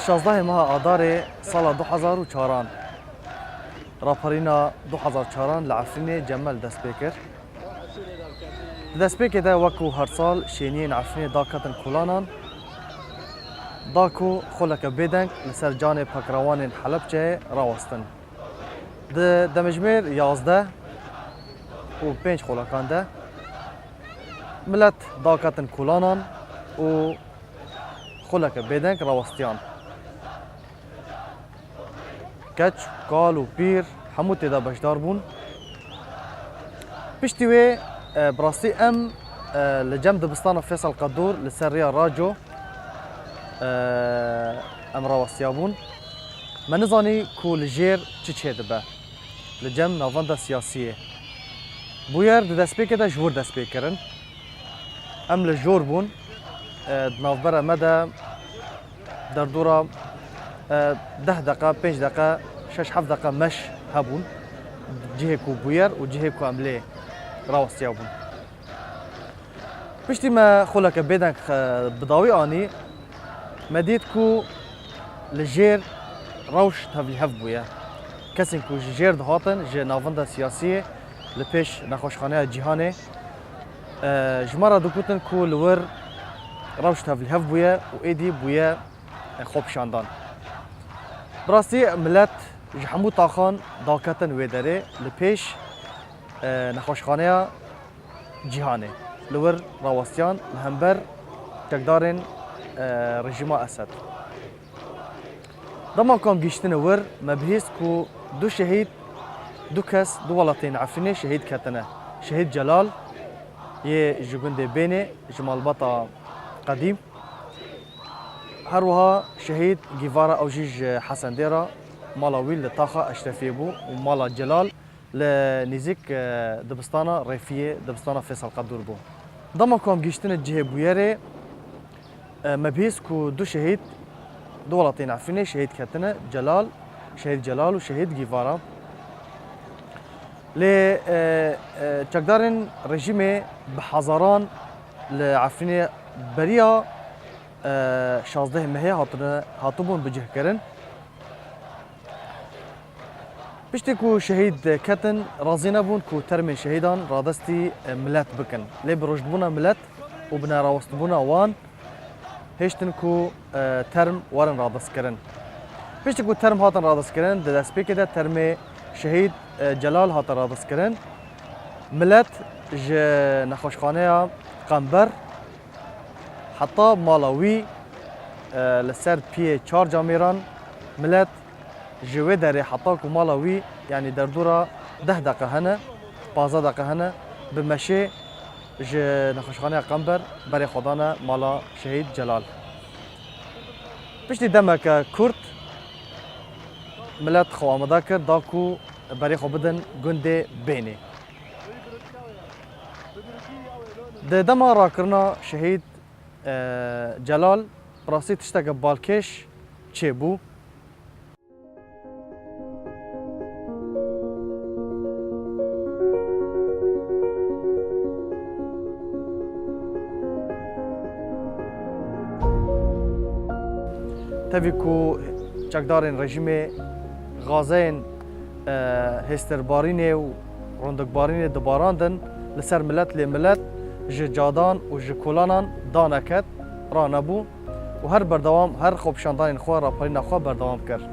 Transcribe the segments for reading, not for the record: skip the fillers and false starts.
16 ماه آذار سال 2004 راپرینا 2004 لعفرینی جمال دست بکر. دست بکر ده وکو هر سال شینین عفرینی داکتن کلانان داکو خلک بدنگ لسر جان پکروان حلب چه راوستن. ده مجمر 11 و 5 خلکان ده ملت داکتن کلانان و خلک بدنگ راوستیان. کچ، کال و پیر همو تیدا بشدار بون. پشتیوی براستی لجم دبستان فیصل قدور لسر ریا راجو راوستیا بون. من نزانی کو لجیر چه دبه لجم ناوانده سیاسیه. بویر دست پیکده جور دست پیکرن. لجور بون نافبره مده در دورا 10 دقیقه 5 دقیقه 6 7 دقیقه مش هبون جهه کو بویر و جهه کو عمله راوستیا بون. پشتی ما خلک بدنگ بداوی آنی مدید کو لجیر روش تبلی هف بویا کسی کو جیر دهاتن جه ناونده سیاسیه لپیش نخوشخانه جهانه جمارا دکوتن کو لور روش تبلی هف بویا و ایدی بویا خوب شاندان. براستی ملت جحمو تاخان داکتن ویدره لپیش نخوشخانه جهانه لور راوستیان لهمبر تقدارن رژیم اسد. دما کام گیشتن ور مبهیس کو دو شهید دو کس دو ولاتین عفرینه شهید کتنه. شهید جلال یه جگنده بینه جمال باتا قدیم. هروها شهید گیوارا اوجیج حسن دیرا مالا ویل لطاقة اشرفیه بو و مالا جلال لنزیک دبستانا رفیه دبستانا فیصل قدور بو. دما کام گیشتن جهه بویره مبهیس کو دو شهید دو ولاتین عفرینه شهید کتنه شهید جلال و شهید گیوارا ل چقدارن رژیم بحزاران لعفرینه بریا 16 مهی هاتوبون بجه کرن. پشتی کو شهید کتن رازی نبون کو ترم شهیدان رادستی ملت بکن. لی بروشت بونا ملت و بنا راوست بونا وان هشتن کو ترم وارن رادست کرن. پشتی کو ترم هاتن رادست کرن دست پیک ده ترم شهید جلال هاتن رادست کرن. ملت ج نخوشخانه قنبر حتی مالاوی لسر پی 4 جامیران ملت جوه داره حتی که مالاوی یعنی در دورا 10 دقیقه هنه 15 دقیقه هنه بمشه ج نخوشخانه قنبر برای خدانه مالا شهید جلال. پشتی دمه که کرد ملت خو آمده کرد داکو برای خو بدن گنده بینه. ده دمه را کرنا شهید جلال براستی تشتاق بالکش چه بو؟ تبی کو چکدارین رژیم غازین هستربارینه و رندگبارینه دباراندن لسر ملت لملت جادان و جکولانان دانکت را نبو و هر بردوام هر خوب شاندان خواه را پرین خواه بردوام کرد.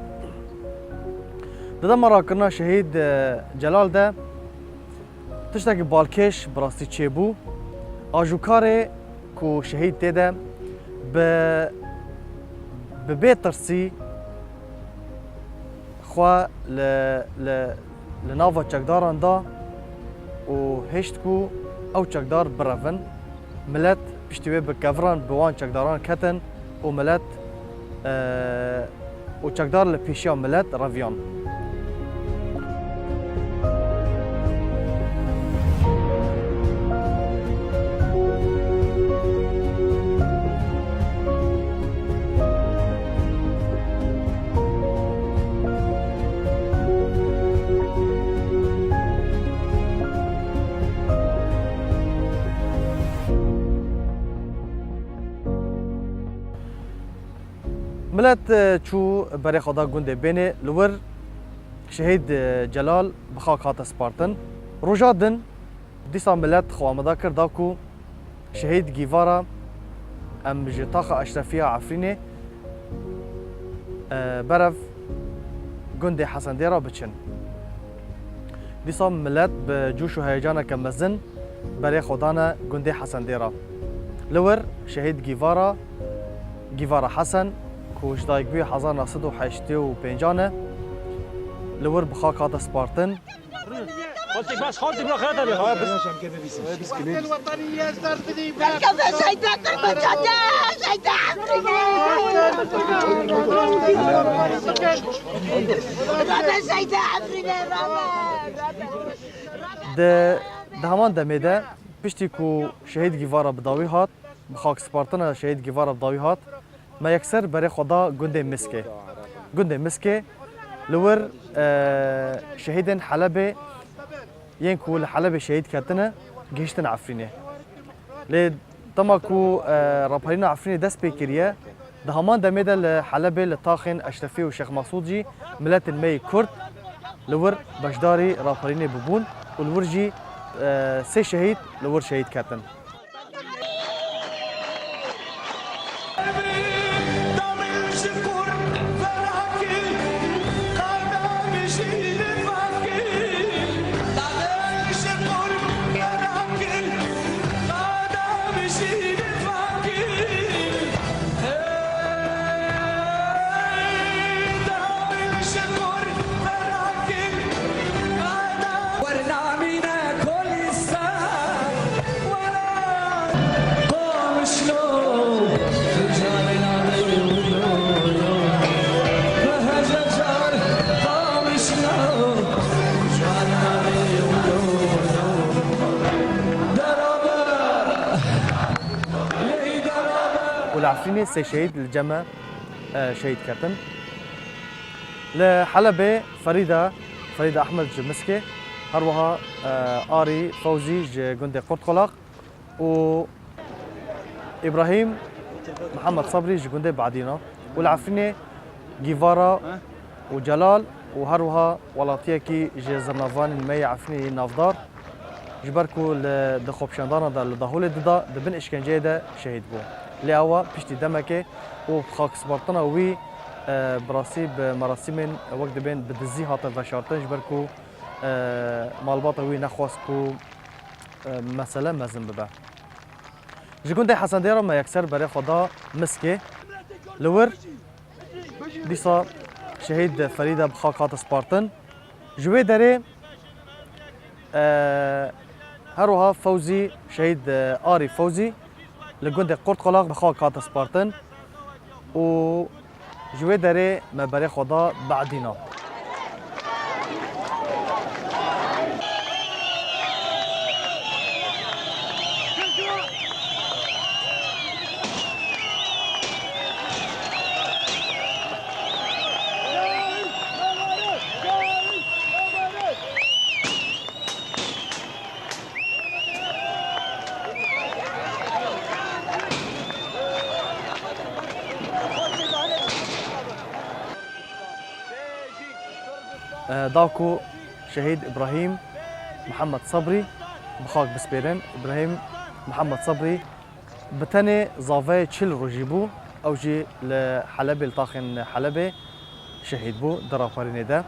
دادم را کرنا شهید جلال ده تشتاک بالکش براستی چه بو آجوکاره کو شهید تیده به بیترسی خواه لناوا چکداران دا و هشت کو او چکدار برفن ملت پشتیوی بکفران بوان چکداران کتن و ملت و چکدار لپیشیا ملت رویان. ملت چو برای خدا گنده بینه لور شهید جلال بخاک هات سپارتن روجادن دیسا ملت خوامدا کردا کو شهید گیوارا ام جتاخ اشرفیه عفرینه برف گنده حسن دیرا بچن دیسا ملت به جوش و هیجان کمزن برای خدانا گنده حسن دیرا لور شهید گیوارا حسن کوش دایگوی 1985 لور بخاک هات سپارتن خالتك بس خالتك بلا خيرتها يا بس عشان كده بس الوطنية استرفدي مركز شيدا قرب جدا شيدا هذا شيدا عفرينا ده همان دمیده پشتی کو شهید گیوارا بداوی هات بخاک سپارتن شهید گیوارا بداوی هات ما یکسر برای خدا گنده مسکه لور شهیدن حلبه ين كو لحلب شهيد كاتنا جيشتنا عفرينه لي تماكو رابرينا عفرينه دس بكريه دهمان دميدا لحلب لطاخن اشرفي وشيخ مقصودجي ملات المي كرد لور بشداري رابرينه ببون والورجي سي شهيد لور شهيد كاتن والعفريني سي شهيد الجمع شهيد كاتن لحلبة فريدة أحمد جمسكي هروها آري فوزي جندي قرطقلاق و إبراهيم محمد صبري جندي بعدينا والعفريني جيفارا وجلال وهروها ولاتيكي زرنافان المي عفريني نافدار جبركو لدخوبشاندانا دا لدهول دا دبن إشكنجي دا شهيد بو لأوا بيشتي دمكي وبخاك سبارتنا وي براسي بمراسم وقت بين بدزي هاتا فشارتن جبركو مالباطا وي نخواسكو مسألة مزن ببا جيكون دي حسن ديرا ما يكسر بري خدا مسكي لور ديسا شهيد فريدة بخاك هاتا سبارتن جوي داري هروها فوزي شهيد آري فوزي لجندي قرطقلاق بخاك هاتا سبارتن و جوي داري ما بري خدا بعدينا داكو شهيد إبراهيم محمد صبري بخاك بسبيرن إبراهيم محمد صبري بتاني زافي تشيل روجيبو أو جي لحلبة لطاخن حلبة شهيد بو درا قاريني ده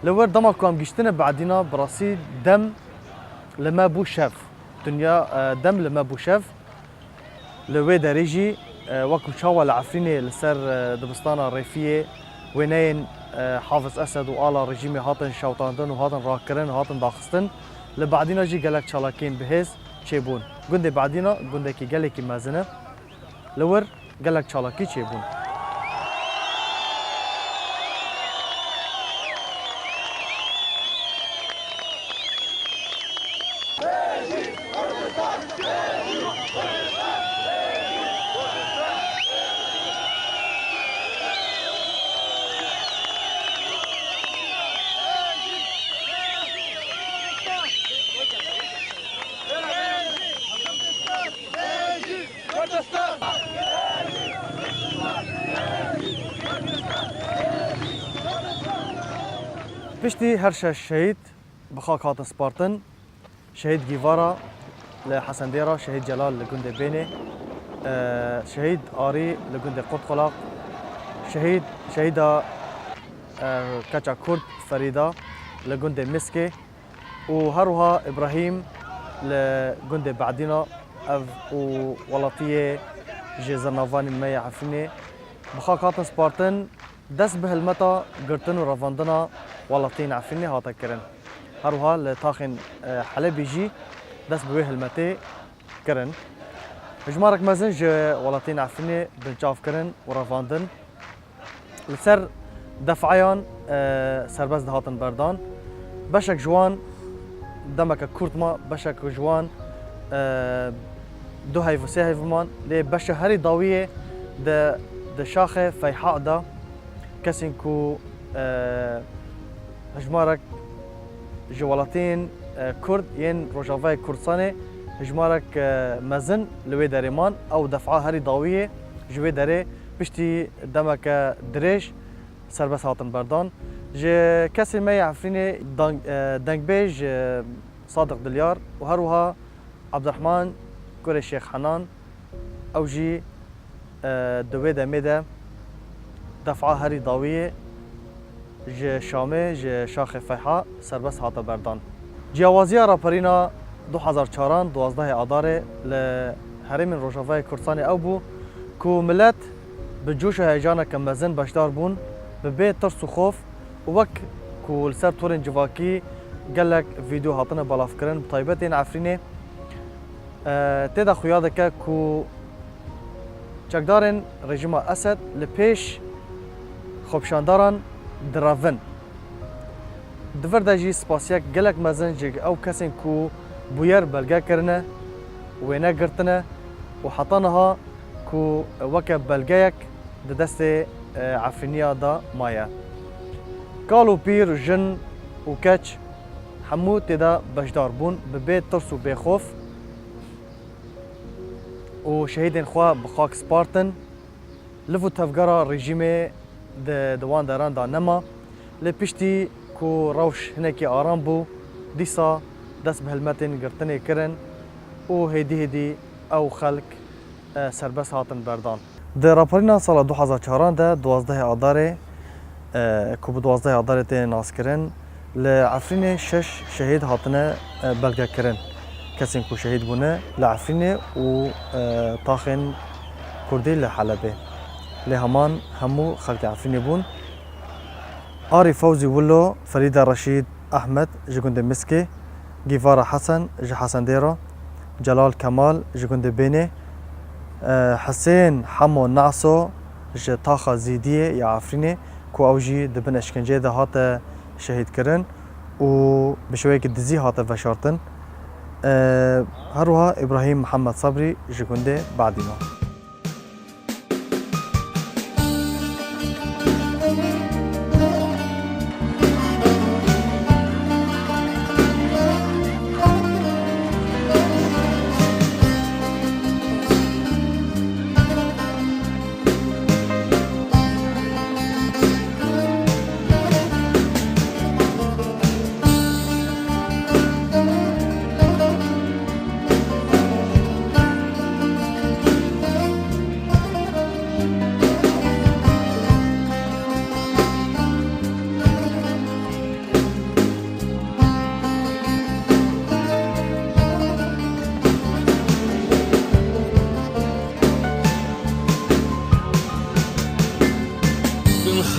لور دما كام جيشتنا بعدينا براسي دم لما بو شاف دنيا دم لما بو شاف لوي داريجي وكو شاوى العفريني لسر دبستانا الريفية وينين حافظ اسد وآلا رجيمي هاتن شوطاندن وهاتن راكرن وهاتن داخستن لبعدينا جي قالك شالاكين بهز تشيبون قندي بعدينا قندي كي قالك مازنه لور قالك شالاكي تشيبون بشتي هرشا الشهيد بخاك هاتن سبارتن شهيد جيفارا لحسن ديرا شهيد جلال لجندي بيني شهيد آري لجندي قطقلاق شهيدة كاتشا كرد فريدة لجندي مسكي وهروها إبراهيم لجندي بعدينا وولطية جي زرنافاني مية عفني بخاك هاتن سبارتن دس بهالمتا قرتن ورافاندنا ولطين عفني هاتا كرن هروها لتاخن حلبي جي دس بويه المتي كرن هجمارك مازنج ولطين عفني بنشاف كرن ورافاندن لسر دفعيان سرباز دهاتن بردان بشك جوان دمك كورتما بشك جوان دو هيفو سي هيفمان لي بشا هري ضاوية د شاخة فيحاء دا كسين كو هجمارك جوالاتين كرد ين روجافاي كردستاني هجمارك مزن لوي داريمان او دفعة هري ضاوية جوي داري بشتي دمك دريش سربس هاتن بردان جي كسي مي عفريني دنگ بيج صادق دليار وهروها عبد الرحمن كوري الشيخ حنان او جي دويدا ميدا دفعة هري ضاوية جي شامي جي شاخ فيحاء سربس هاتا بردان جیاوازی راپرینا 2004 12 آذار لهرم روجافای کردستان او بو کو ملت به جوش و هیجان کمزن باشدار بون به بیت ترس و خوف و وک کو لسر تورن جواکی گلک ویدیو هاتنه بالاف کرن بطایبت این عفرینه تیدا خویاده که کو چکدارن رژیم اسد لپیش خوبشانداران دراون دفر داجی سپاسیک گلک مزن جگ او کسین کو بویر بلگا کرنه و نگرتنه و حطانها کو وک بلگایک دست عفرینیا دا مایا قالو پیر جن و کچ همو تدا بشدار بون ببیت ترس و بخوف و شهیدین خواه بخاک سپارتن لفو تفگارا رژیم دوان داران دا نما لپشتی کو روش هنکی آرام بو دیسا دست بهلمتین گرتنی کرن و هیدی او خلق سربس هاتن بردان در راپرینا سال 2004 ده 12 آذار کو به 12 آذار ته ناس کرن لعفرین 6 شهید هاتنه بلگا کرن کسین کو شهید بونه لعفرین و طاخن کردی لحلبه لهمان همو خلق عفرین بون آري فوزي ولو فريدة رشيد أحمد جكوند مسكي جيفارا حسن حسن ديرا جلال كمال جكوند بيني حسين حمو نعسو طاخة زيدية يا عفريني كو أوجي دبن اشكنجي ده هاتا شهيد كرن و بشويك دزي هاتا فشارتن هروها إبراهيم محمد صبري جكوند بعدينا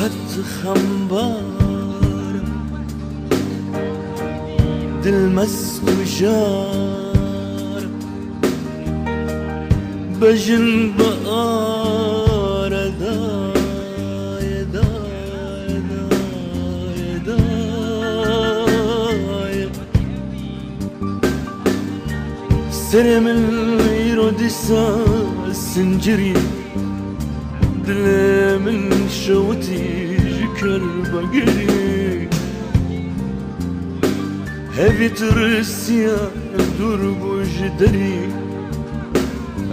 خد خنبار دل مست وجار بجن بقار داي داي داي داي سلم اليرود السنجري دل من شوتي جكر بقري هذي ترسيا درب وجدري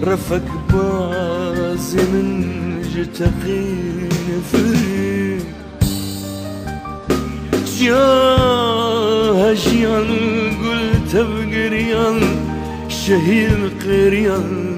رفك بازي من جتقين فري يا هجيان قلت بقريان شهيد قريان